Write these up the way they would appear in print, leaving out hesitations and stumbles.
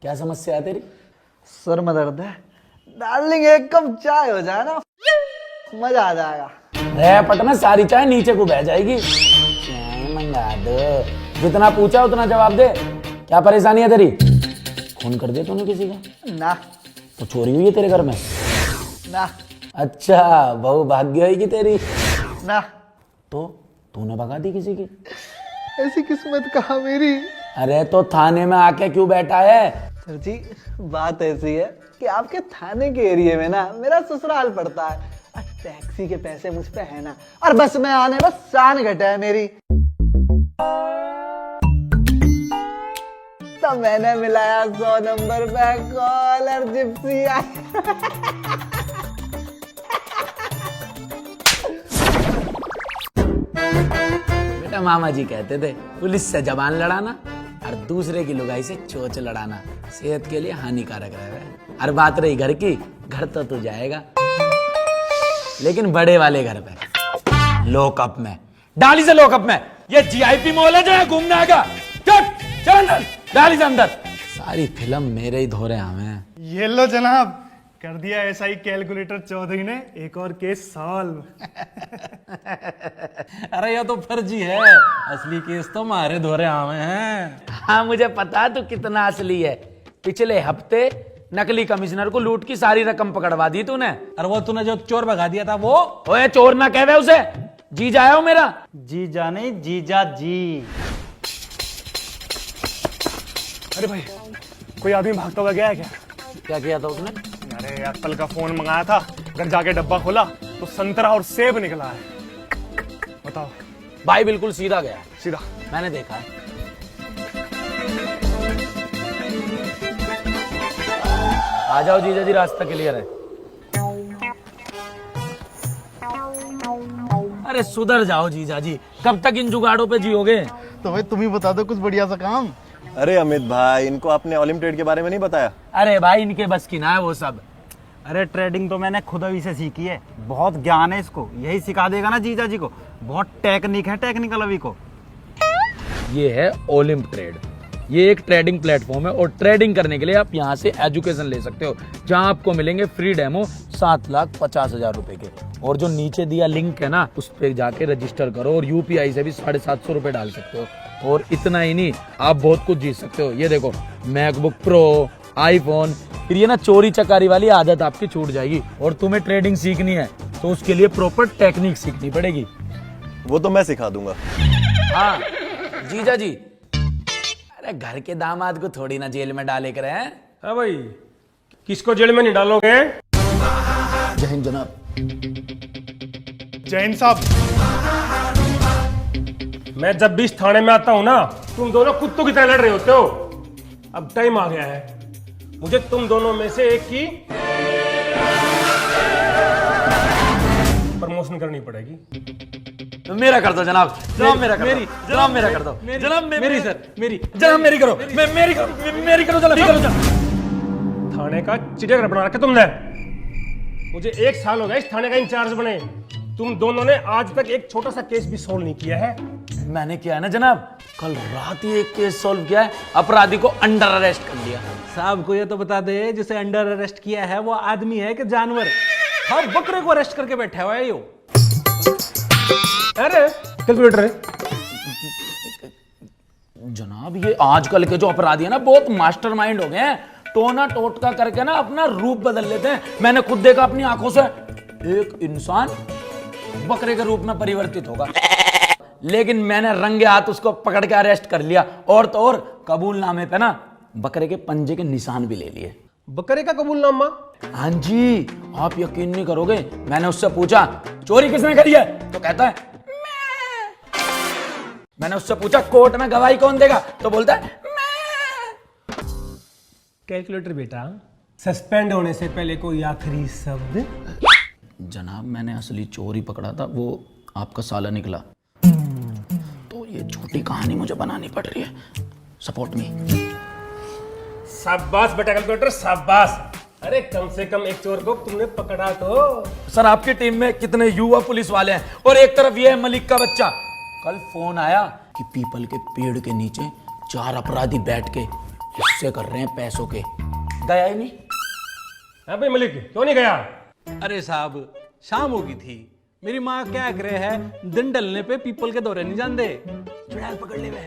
क्या समस्या है तेरी? सर में दर्द है। डार्लिंग एक कप चाय हो जाए ना, मजा आ जाएगा। रे पटना सारी चाय नीचे को बह जाएगी। चाय मंगा दो, जितना पूछा उतना जवाब दे। क्या परेशानी है तेरी? खून कर दिया तूने किसी का? ना तो चोरी हुई है तेरे घर में? ना अच्छा, बहु भाग्य होगी तेरी। ना, तो तूने भगा दी किसी की? ऐसी किस्मत कहाँ मेरी। अरे तो थाने में आके क्यों बैठा है? सर जी बात ऐसी है कि आपके थाने के एरिया में ना मेरा ससुराल पड़ता है और टैक्सी के पैसे मुझ पे है ना, और बस में आने बस शान घटा है मेरी। तो मैंने मिलाया 100 नंबर पे कॉल और जिप्सी आई। बेटा मामा जी कहते थे पुलिस से जबान लड़ाना और दूसरे की लुगाई से चोंच लड़ाना सेहत के लिए हानिकारक रहेगा। और बात रही घर की, घर तो तू जाएगा लेकिन बड़े वाले घर पे, लॉकअप में, डाली से लॉकअप में। ये जीआईपी मॉल है जो है घूमने आएगा। चल अंदर, डाली से अंदर। सारी फिल्म मेरे ही धोरे हमें। ये लो जनाब, कर दिया एसआई कैलकुलेटर चौधरी ने एक और केस सॉल्व। अरे ये तो फर्जी है, असली केस तो मारे धोरे आवे हैं। हाँ मुझे पता तू कितना असली है। पिछले हफ्ते नकली कमिश्नर को लूट की सारी रकम पकड़वा दी तूने। और वो तूने जो चोर भगा दिया था वो? ओए चोर ना कहवे उसे, जीजा है वो मेरा। जीजा नहीं, जीजा जी। अरे भाई, कोई आदमी भागता हुआ गया है क्या? क्या किया था उसने? अरे एप्पल का फोन मंगाया था, घर जाके डब्बा खोला तो संतरा और सेब निकला है। बताओ। भाई बिल्कुल सीधा गया, सीधा। मैंने देखा है। आ जाओ जीजा जी, रास्ता क्लियर है। अरे सुधर जाओ जीजा जी, कब तक इन जुगाड़ों पे जियोगे? तो भाई तुम ही बता दो कुछ बढ़िया सा काम। अरे अमित भाई, इनको आपने ऑलिम ट्रेड के बारे में नहीं बताया? अरे भाई इनके बस की ना है वो सब। अरे ट्रेडिंग तो मैंने खुद अभी से सीखी है, बहुत ज्ञान है इसको। यही सिखा देगा ना जीजा जी को, बहुत टेक्निक है टेक्निकल अभी को। ये है ओलिम्प ट्रेड। ये एक ट्रेडिंग प्लेटफॉर्म है और ट्रेडिंग करने के लिए आप यहाँ से एजुकेशन ले सकते हो, जहाँ आपको मिलेंगे फ्री डेमो 7,50,000 रुपए के। और जो नीचे दिया लिंक है ना, उस पर जाके रजिस्टर करो और यूपीआई से भी 750 रुपए डाल सकते हो। और इतना ही नहीं, आप बहुत कुछ जीत सकते हो। ये देखो, मैकबुक प्रो, आईफोन। फिर ये ना चोरी चकारी वाली आदत आपकी छूट जाएगी। और तुम्हें ट्रेडिंग सीखनी है तो उसके लिए प्रॉपर टेक्निक सीखनी पड़ेगी। वो तो मैं सिखा दूंगा। हाँ जीजा जी, अरे घर के दामाद को थोड़ी ना जेल में डाले कर हैं। हाँ भाई, किसको जेल में नहीं डालोगे? जय हिंद जनाब। जैन साहब, मैं जब भी इस थाने में आता हूं ना, तुम दोनों कुत्तों की तरह लड़ रहे होते हो। अब टाइम आ गया है, मुझे तुम दोनों में से एक की प्रमोशन करनी पड़ेगी। तो मेरा कर दो जनाब, जनाब मेरा कर दो, जनाब मेरा कर दो, जनाब मेरी सर, मेरी जनाब मेरी करो, मेरी करो जनाब। थाने का चिड़ियाघर बना रखा तुमने। मुझे 1 साल हो गया इस थाने का इंचार्ज बने। तुम दोनों ने आज तक एक छोटा सा केस भी सोल्व नहीं किया है। मैंने किया है ना जनाब, कल रात ही एक केस सॉल्व किया है, अपराधी को अंडर अरेस्ट कर लिया। साहब को ये तो बता दे, जिसे अंडर अरेस्ट किया है वो आदमी है कि जानवर? हर बकरे को अरेस्ट करके बैठा हुआ है यो। अरे कैलकुलेटर है जनाब। ये आजकल के जो अपराधी है ना, बहुत मास्टरमाइंड हो गए हैं। टोना टोटका करके ना अपना रूप बदल लेते हैं। मैंने खुद देखा अपनी आंखों से, एक इंसान बकरे के रूप में परिवर्तित होगा, लेकिन मैंने रंगे हाथ उसको पकड़ के अरेस्ट कर लिया। और तो और कबूलनामे पे ना बकरे के पंजे के निशान भी ले लिए। बकरे का कबूलनामा? हाँ जी, आप यकीन नहीं करोगे, मैंने उससे पूछा चोरी किसने करी है, तो कहता है मैं। मैंने उससे पूछा कोर्ट में गवाही कौन देगा, तो बोलता है मैं। कैलकुलेटर बेटा, सस्पेंड होने से पहले कोई आखिरी शब्द? जनाब मैंने असली चोर ही पकड़ा था, वो आपका साला निकला। तो ये झूठी कहानी मुझे बनानी पड़ रही है। Support me. शाबाश बेटा कैलकुलेटर, शाबाश। अरे कम से कम एक चोर को तुमने पकड़ा तो। सर आपकी टीम में कितने युवा पुलिस वाले हैं, और एक तरफ ये है मलिक का बच्चा। कल फोन आया कि पीपल के पेड़ के नीचे 4 अपराधी बैठ के किससे कर रहे हैं पैसों के? गया ही नहीं। हाँ भाई मलिक, क्यों नहीं गया? अरे साहब, शाम हो गई थी। मेरी माँ क्या कह रहे है, दिन डलने पे पीपल के दौरे नहीं जानते, चुड़ैल पकड़ ले वे।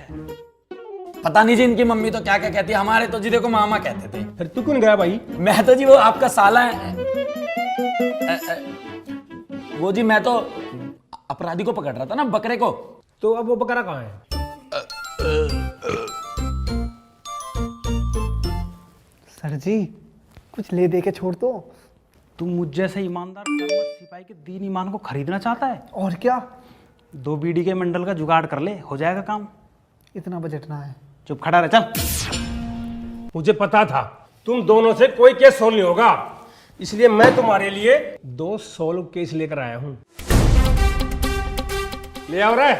पता नहीं जी इनकी मम्मी तो क्या क्या कहती है, हमारे तो जी देखो मामा कहते थे। फिर तू क्यों नहीं गया भाई? मैं तो जी वो आपका साला है। वो जी मैं तो अपराधी को पकड़ रहा था ना, बकरे को। तो अब वो बकरा कहाँ है? सर जी कुछ ले दे के छोड़ दो। तू मुझ जैसे ईमानदार कर्मठ सिपाही के दीन ईमान को खरीदना चाहता है? और क्या, 2 बीड़ी के मंडल का जुगाड़ कर ले, हो जाएगा काम। इतना बजट ना है। चुप खड़ा रह, चल। मुझे पता था तुम दोनों से कोई केस सोल्व नहीं होगा, इसलिए मैं तुम्हारे लिए 2 सोल्व केस लेकर आया हूं। ले आओ रे।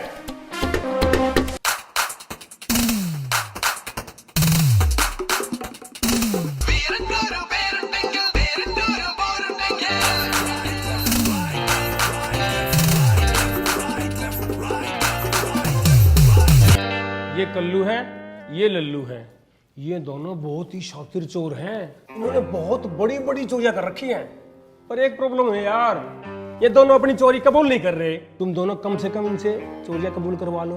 ये कल्लू है, ये लल्लू है। ये दोनों बहुत ही शातिर चोर हैं। इन्होंने बहुत बड़ी बड़ी चोरियां कर रखी हैं। पर एक प्रॉब्लम है यार, ये दोनों अपनी चोरी कबूल नहीं कर रहे। तुम दोनों कम से कम इनसे चोरियां कबूल करवा लो।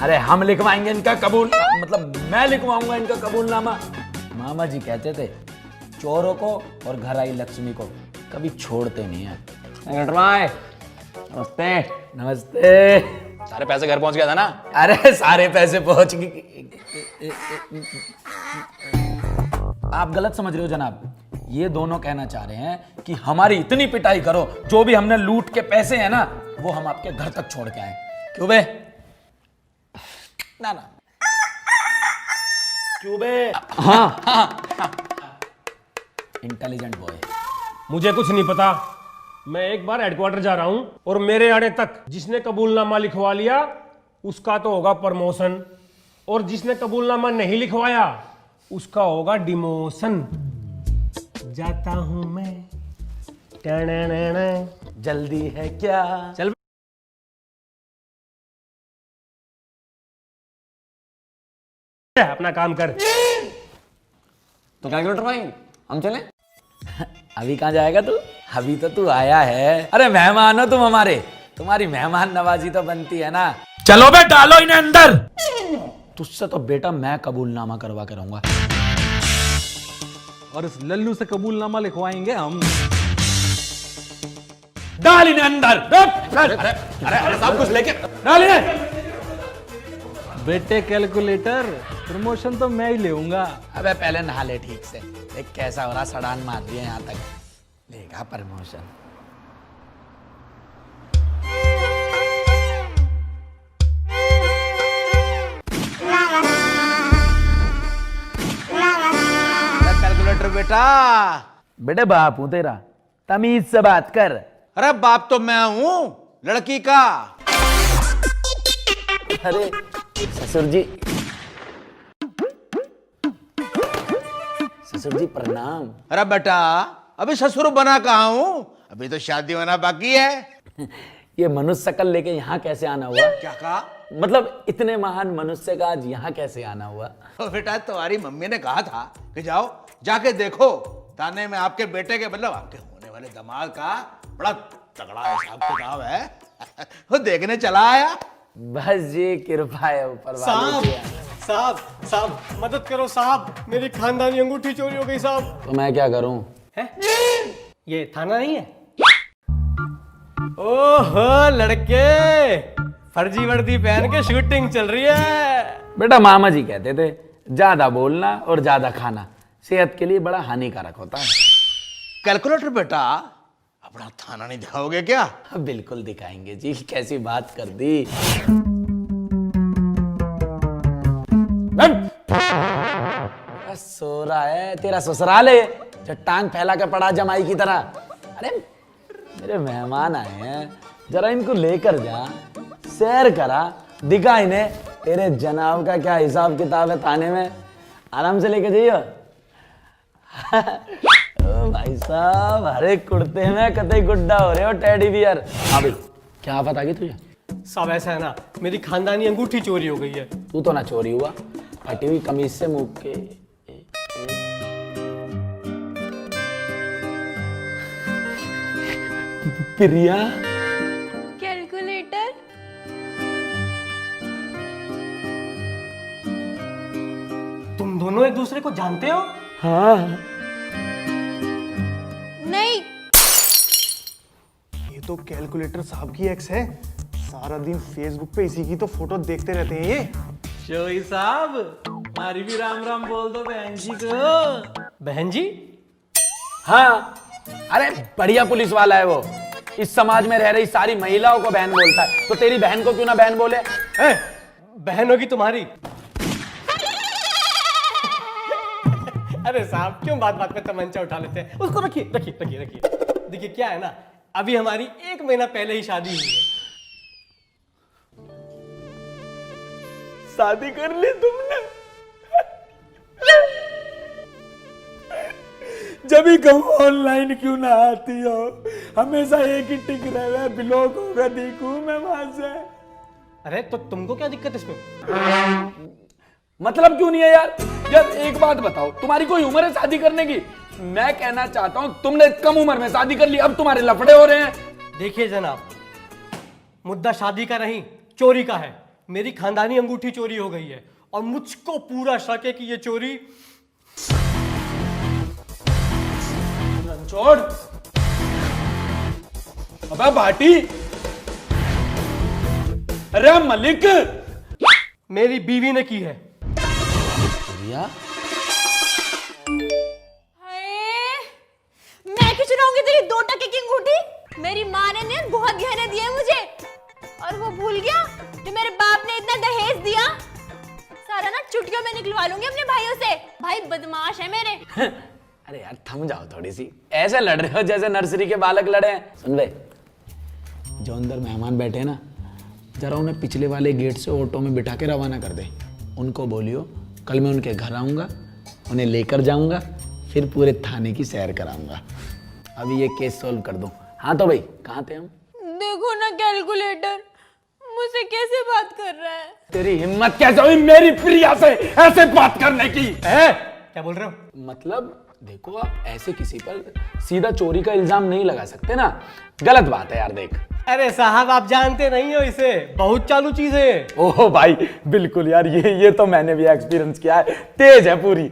अरे हम लिखवाएंगे इनका कबूल, मतलब मैं लिखवाऊंगा इनका कबूलनामा। मामा जी कहते थे चोरों को और घर आई लक्ष्मी को कभी छोड़ते नहीं है। नमस्ते। नमस्ते। सारे पैसे घर पहुंच गया था ना? अरे सारे पैसे पहुंच गए। आप गलत समझ रहे हो जनाब। ये दोनों कहना चाह रहे हैं कि हमारी इतनी पिटाई करो, जो भी हमने लूट के पैसे हैं ना वो हम आपके घर तक छोड़ के आए। क्यों बे? ना ना क्यों बे? हाँ इंटेलिजेंट बॉय। मुझे कुछ नहीं पता। मैं एक बार हेडक्वार्टर जा रहा हूं और मेरे आने तक जिसने कबूलनामा लिखवा लिया उसका तो होगा प्रमोशन, और जिसने कबूलनामा नहीं लिखवाया उसका होगा डिमोशन। जाता हूं मैं। टनननन। जल्दी है क्या? चल अपना काम कर। तो कैलकुलेटर भाई हम चले? अभी कहाँ जाएगा तू? अभी तो तू आया है। अरे मेहमान हो तुम हमारे, तुम्हारी मेहमान नवाजी तो बनती है ना। चलो बे डालो इन्हें अंदर। तुझसे तो बेटा मैं कबूलनामा करवा के रहूंगा। और इस लल्लू से कबूलनामा लिखवाएंगे हम। डाल इन्हें अंदर। अरे सब कुछ लेके डाल इन्हें। बेटे कैलकुलेटर, प्रमोशन तो मैं ही लेऊंगा। अबे पहले नहा ले ठीक से। देख कैसा हो रहा, सड़ान मार दिया यहाँ तक, लेगा प्रमोशन। कैलकुलेटर बेटा। बेटे बाप हूं तेरा, तमीज से बात कर। अरे बाप तो मैं हूं लड़की का। अरे ससुर जी, ससुर जी प्रणाम। अरे बेटा अभी ससुर बना कहाँ हूं, अभी तो शादी होना बाकी है। ये मनुष्य शकल लेके यहाँ कैसे आना हुआ? क्या कहा? मतलब इतने महान मनुष्य का आज यहाँ कैसे आना हुआ? तो बेटा तुम्हारी मम्मी ने कहा था कि जाओ जाके देखो थाने में आपके बेटे के मतलब आपके होने वाले दामाद का बड़ा तगड़ा हिसाब किताब है। वो देखने चला आया। बस जी कृपा है ऊपर वाले की। साहब साहब मदद करो साहब, मेरी खानदानी अंगूठी चोरी हो गई साहब। तो मैं क्या करूं? ये थाना नहीं है? ओहो लड़के, फर्जी वर्दी पहन के शूटिंग चल रही है। बेटा मामा जी कहते थे ज्यादा बोलना और ज्यादा खाना सेहत के लिए बड़ा हानिकारक होता है। कैलकुलेटर बेटा अपना थाना नहीं दिखाओगे क्या? बिल्कुल दिखाएंगे जी, कैसी बात कर दी। सो रहा है तेरा ससुराल है जो टांग फैला के पड़ा जमाई की तरह। अरे मेरे मेहमान आए हैं, जरा इनको लेकर जा, सैर करा, दिखा इन्हें तेरे जनाब का क्या हिसाब किताब है थाने में। आराम से लेके जाइए। ओ भाई साहब, हर एक कुर्ते में कतई गुड्डा हो रहे हो टेडी बियर। हाँ भाई क्या आफत आ गई तुझे? साहब ऐसा है ना, मेरी खानदानी अंगूठी चोरी हो गई है। तू तो ना चोरी हुआ, फटी हुई कमीज से मुंह के प्रिया कैलकुलेटर। तुम दोनों एक दूसरे को जानते हो? हाँ नहीं। ये तो कैलकुलेटर साहब की एक्स है। सारा दिन फेसबुक पे इसी की तो फोटो देखते रहते हैं ये। शोई साहब, हमारी भी राम राम बोल दो बहन जी को। बहन जी? हाँ, अरे बढ़िया पुलिस वाला है वो। इस समाज में रह रही सारी महिलाओं को बहन बोलता है, तो तेरी बहन को क्यों ना बहन बोले? बहन होगी तुम्हारी। अरे साहब, क्यों बात बात पे तमंचा उठा लेते हैं? उसको रखिए रखिए रखिए रखिए। देखिए क्या है ना, अभी हमारी 1 महीना पहले ही शादी हुई है। शादी कर ली तुमने? जब ही कहूँ ऑनलाइन क्यों ना आती हो, हमेशा एक ही टिक रहे, ब्लॉक होगा देखूं मैं वहां से। अरे तो तुमको क्या दिक्कत है इसमें? मतलब क्यों नहीं है यार? यार एक बात बताओ, तुम्हारी कोई उम्र है शादी करने की? मैं कहना चाहता हूँ तुमने कम उम्र में शादी कर ली, अब तुम्हारे लफड़े हो रहे हैं। देखिए जनाब, मुद्दा शादी का नहीं, चोरी का है। मेरी खानदानी अंगूठी चोरी हो गई है और मुझको पूरा शक है कि ये चोरी छोड़। अबे भाटी, अरे मलिक, मेरी बीवी ने की है। प्रिया, मैं क्यों चुराऊंगी तेरी 2 टके की अंगूठी? मेरी माँ ने बहुत गहने दिए मुझे, और वो भूल गया जो मेरे बाप ने इतना दहेज दिया। सारा ना चुटकियों में निकलवा लूंगी अपने भाइयों से। भाई बदमाश है मेरे। अरे यार थम जाओ थोड़ी सी, ऐसे लड़ रहे हो जैसे नर्सरी के बालक लड़े हैं। सुन बे, जो अंदर मेहमान बैठे हैं ना, जरा उन्हें पिछले वाले गेट से ऑटो में बिठा के रवाना कर दे। उनको बोलियो कल मैं उनके घर आऊंगा, उन्हें लेकर जाऊंगा, फिर पूरे थाने की सैर कराऊंगा। अभी ये केस सॉल्व कर दो। हाँ तो भाई, कहाँ थे हम? देखो ना कैलकुलेटर मुझसे कैसे बात कर रहा है। तेरी हिम्मत कैसे हुई मेरी प्रिया से ऐसे बात करने की? क्या बोल रहे हो? मतलब देखो, आप ऐसे किसी पर सीधा चोरी का इल्जाम नहीं लगा सकते ना, गलत बात है यार। देख, अरे साहब, आप जानते नहीं हो इसे, बहुत चालू चीज है। ओह भाई बिल्कुल यार, ये तो मैंने भी एक्सपीरियंस किया है, तेज है पूरी।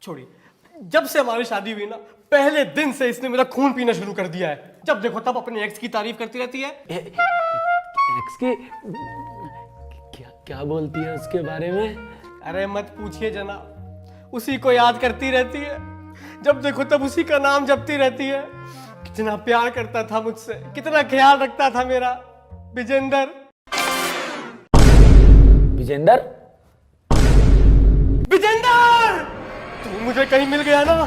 छोड़िए, जब से हमारी शादी हुई ना, पहले दिन से इसने मेरा खून पीना शुरू कर दिया है। जब देखो तब अपने एक्स की तारीफ करती रहती है। एक्स की क्या बोलती है उसके बारे में? अरे मत पूछिए जनाब, उसी को याद करती रहती है। जब देखो तब उसी का नाम जपती रहती है। कितना प्यार करता था मुझसे, कितना ख्याल रखता था मेरा। विजेंदर। विजेंदर? विजेंदर, तू मुझे कहीं मिल गया ना,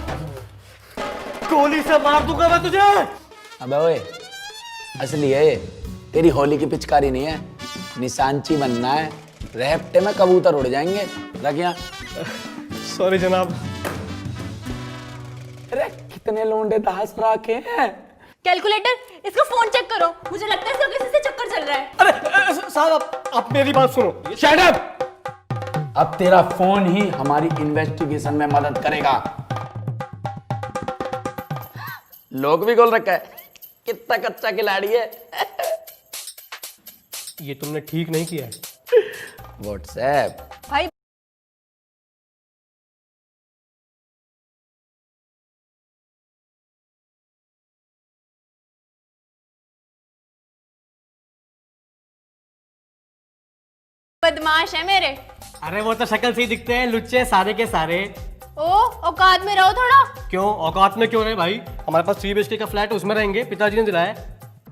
गोली से मार दूंगा मैं तुझे। अबे ओए, असली है ये, तेरी होली की पिचकारी नहीं है। निशानची बनना है, रहपटे में कबूतर उड़ जाएंगे। रख यहाँ। सॉरी जनाब। अरे कितने लोंडे दास रखे हैं। कैलकुलेटर इसका फोन चेक करो, मुझे लगता है इसको किसी से चक्कर चल रहा है। अरे साहब, आप मेरी बात सुनो। Shut up! अब तेरा फोन ही हमारी इन्वेस्टिगेशन में मदद करेगा। लोग भी खोल रखा है, कितना कच्चा खिलाड़ी है। ये तुमने ठीक नहीं किया है। व्हाट्सएप भाई बदमाश है मेरे। अरे वो तो शक्ल से ही दिखते हैं, लुच्चे सारे के सारे। ओ औकात में रहो थोड़ा। क्यों औकात में क्यों रहे भाई? हमारे पास 3 BHK का फ्लैट है, उसमें रहेंगे। पिताजी ने दिलाया।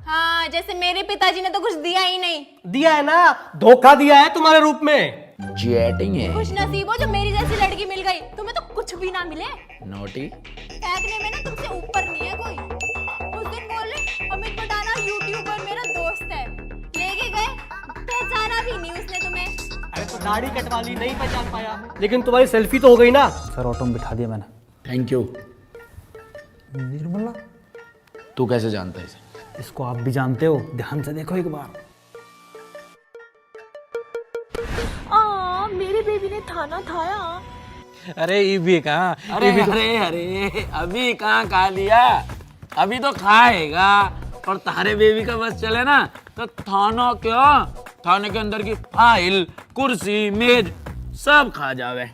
हाँ, जैसे मेरे पिताजी ने तो कुछ दिया ही नहीं। दिया है ना, धोखा दिया है तुम्हारे रूप में। चैटिंग है। खुश नसीब हो जो मेरी जैसी लड़की मिल गई, तुम्हें तो कुछ भी ना मिले। नोटी फेंकने में ना तुमसे ऊपर नहीं है कोई। उस दिन बोले अमित पटाना यूट्यूबर मेरा दोस्त है, लेके गए, पहचाना भी नहीं उसने तुम्हें। अरे तो दाढ़ी कटवा ली, नहीं पहचान पाया, लेकिन तुम्हारी सेल्फी तो हो गई ना। सर ऑटो में बिठा दिया मैंने। Thank you. निर्मला, तू कैसे जानता है इसे? इसको आप भी जानते हो, ध्यान से देखो एक बार। मेरे बेबी ने थाना थाया। अरे ये भी कहाँ? अरे अरे अरे अभी कहाँ खा लिया, अभी तो खाएगा। और तारे बेबी का बस चले ना तो थाना क्या, थाने के अंदर की फाइल, कुर्सी, मेज सब खा जावे।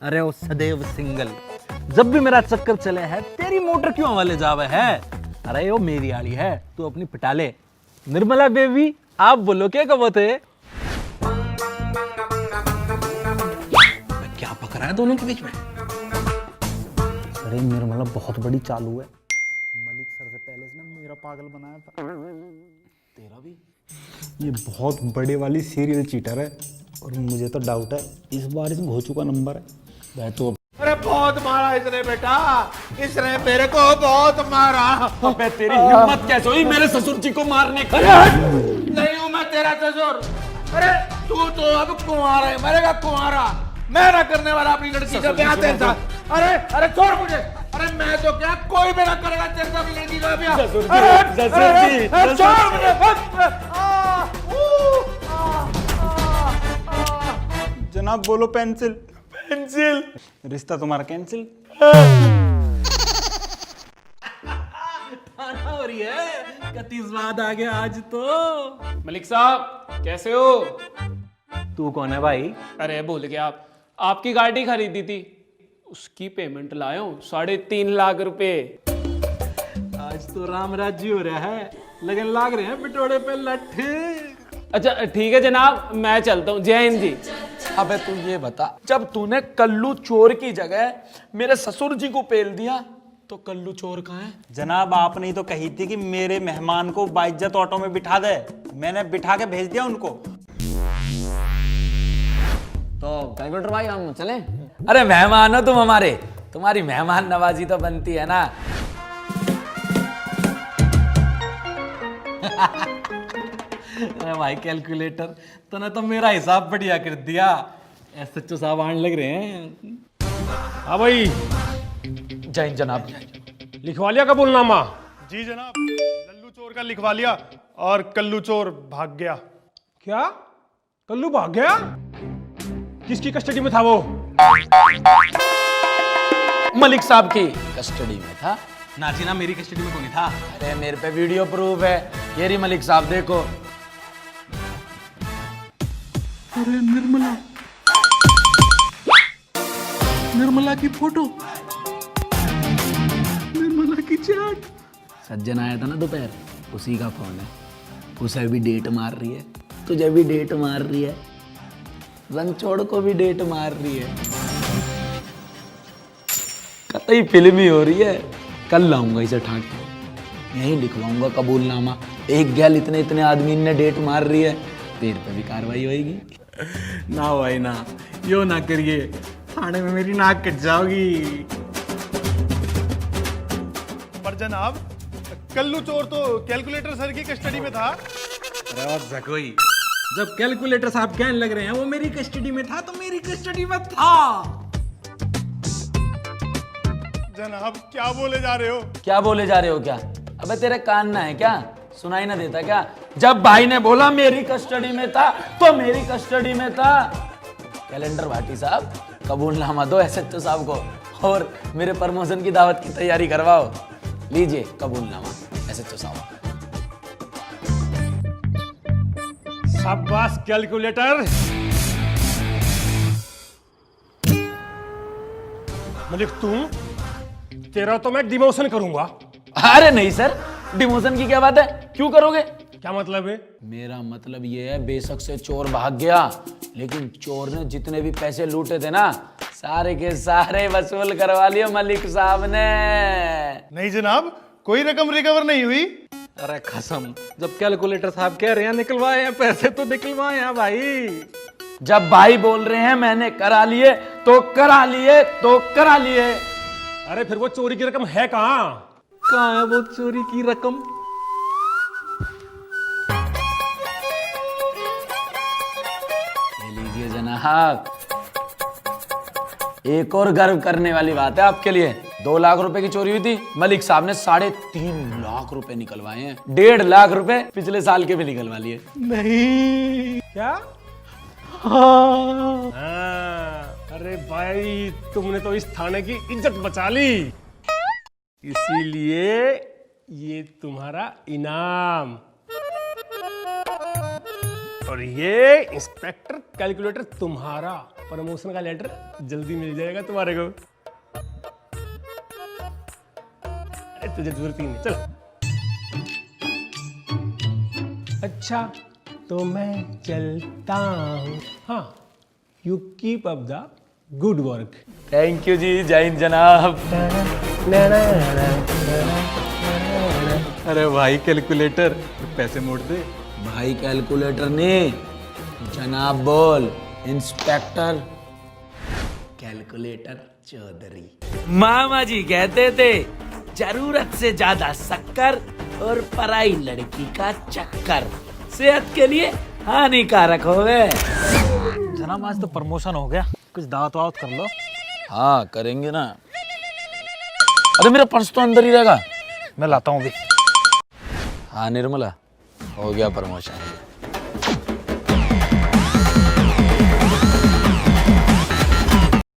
अरे वो सदैव सिंगल, जब भी मेरा चक्कर चले है तेरी मोटर क्यों वाले जावे है? अरे वो मेरी आड़ी है, तू अपनी पिटा ले। निर्मला बेबी आप बोलो क्या कब थे? क्या पकड़ा है दोनों के बीच में? अरे निर्मला बहुत बड़ी चालू है, मलिक सर से पहले इसने मेरा पागल बनाया था। तेरा भी? ये बहुत बड़े वाली सीरियल चीटर है और मुझे तो डाउट है इस बार इस भोचू का नंबर है। बैठो। अरे बहुत मारा इसने बेटा, इसने मेरे को बहुत मारा। अबे तेरी हिम्मत कैसे हुई मेरे ससुर जी को मारने की? नहीं हूं मैं तेरा ससुर। अरे तू तो अब कुंवारा है, मरेगा कुंवारा। मैं ना करने वाला अपनी लड़की का ब्याह तेरे साथ। अरे अरे छोड़ मुझे। अरे मैं तो क्या, कोई भी ना करेगा तेरे साथ अपनी लड़की का ब्याह। अरे छोड़ मुझे। जनाब बोलो पेंसिल। पेंसिल। रिश्ता तुम्हारा कैंसिल। हो रही है कति स्वाद आ गया आज तो। मलिक साहब कैसे हो? तू कौन है भाई? अरे भूल गया, आप आपकी गाड़ी खरीदी थी, उसकी पेमेंट लाया हूँ 3.5 लाख रुपए। आज तो राम राज्य हो रहा है, लगन लाग रहे हैं बिटोड़े पे लट्ठे। अच्छा ठीक है जनाब, मैं चलता हूँ। जय हिंद जी। अबे तू ये बता, जब तूने कल्लू चोर की जगह मेरे ससुर जी को पेल दिया तो कल्लू चोर कहाँ है? जनाब आपने ही तो कही थी कि मेरे मेहमान को बाइज्जत ऑटो में बिठा दे, मैंने बिठा के भेज दिया उनको। तो कैलकुलेटर भाई हम चलें? अरे मेहमान हो तुम हमारे, तुम्हारी मेहमान नवाजी तो बनती है ना। अरे भाई कैलकुलेटर तो ना तो मेरा हिसाब बढ़िया कर दिया। एसएचओ साहब आने लग रहे हैं। हाँ भाई, जय हिंद जनाब। लिखवा लिया कबूलनामा? जी जनाब, लल्लू चोर का लिखवा लिया और कल्लू चोर भाग गया। क्या कल्लू भाग गया? किसकी कस्टडी में था वो? मलिक साहब की कस्टडी में था। नाची ना, मेरी कस्टडी में कौन था? अरे मेरे पे वीडियो प्रूफ है, ये रही मलिक साहब देखो। अरे निर्मला, निर्मला की फोटो, निर्मला की चैट। सज्जन आया था ना दोपहर, उसी का फोन है। उसे भी डेट मार रही है, तुझे भी डेट मार रही है, रणछोड़ को भी डेट मार रही है। कतई फिल्मी हो रही है। कल लाऊंगा इसे ठाक के, यहीं लिखवाऊंगा कबूलनामा। एक गैल इतने इतने आदमी ने डेट मार रही है, तेरे पे भी कार्रवाई होगी। ना भाई ना, यो ना करिए, थाने में मेरी नाक कट जाओगी। पर जनाब, कल्लू चोर तो कैलकुलेटर सर की कस्टडी में था। अरे जकोई, जब कैलकुलेटर साहब कहने लग रहे हैं वो मेरी कस्टडी में था तो मेरी कस्टडी में था। जनाब क्या बोले जा रहे हो? क्या बोले जा रहे हो क्या? अबे तेरे कान ना है क्या, सुनाई ना देता क्या? जब भाई ने बोला मेरी कस्टडी में था तो मेरी कस्टडी में था। कैलेंडर भाटी साहब, कबूलनामा दो एसएचओ साहब को और मेरे प्रमोशन की दावत की तैयारी करवाओ। लीजिए कबूलनामा एसएचओ साहब। शाबाश कैलकुलेटर। मलिक तुम, तेरा तो मैं डिमोशन करूंगा। अरे नहीं सर, डिमोशन की क्या बात है, क्यों करोगे? क्या मतलब है? मेरा मतलब ये है, बेशक से चोर भाग गया, लेकिन चोर ने जितने भी पैसे लूटे थे ना, सारे के सारे वसूल करवा लिए मलिक साहब ने। नहीं जनाब, कोई रकम रिकवर नहीं हुई। अरे कसम, जब कैलकुलेटर साहब कह रहे हैं निकलवाए हैं पैसे तो निकलवाए हैं भाई। जब भाई बोल रहे हैं मैंने करा लिए तो करा लिए तो करा लिए। अरे फिर वो चोरी की रकम है कहाँ? कहाँ है वो चोरी की रकम? ले लीजिए जनाब। एक और गर्व करने वाली बात है आपके लिए, 2 लाख रुपए की चोरी हुई थी, मलिक साहब ने 3.5 लाख रुपए निकलवाए हैं। 1.5 लाख रुपए पिछले साल के भी निकलवा लिए। नहीं क्या? हाँ। भाई तुमने तो इस थाने की इज्जत बचा ली, इसीलिए ये तुम्हारा इनाम। और ये इंस्पेक्टर कैलकुलेटर तुम्हारा प्रमोशन का लेटर जल्दी मिल जाएगा तुम्हारे को। अरे तुझे जरूरत ही नहीं, चल। अच्छा तो मैं चलता हूँ। हाँ, you keep up the good work. Thank you जी, जय हिंद जनाब। अरे भाई कैलकुलेटर, पैसे मोड़ दे। भाई कैलकुलेटर ने जनाब बोल, इंस्पेक्टर कैलकुलेटर चौधरी। मामा जी कहते थे जरूरत से ज्यादा शक्कर और पराई लड़की का चक्कर सेहत के लिए हानिकारक हो गए। जनाब आज तो प्रमोशन हो गया, कुछ दावत वावत कर लो। हाँ करेंगे ना। अरे मेरा पर्स तो अंदर ही रहेगा, मैं लाता हूँ अभी। हाँ निर्मला, हो गया प्रमोशन।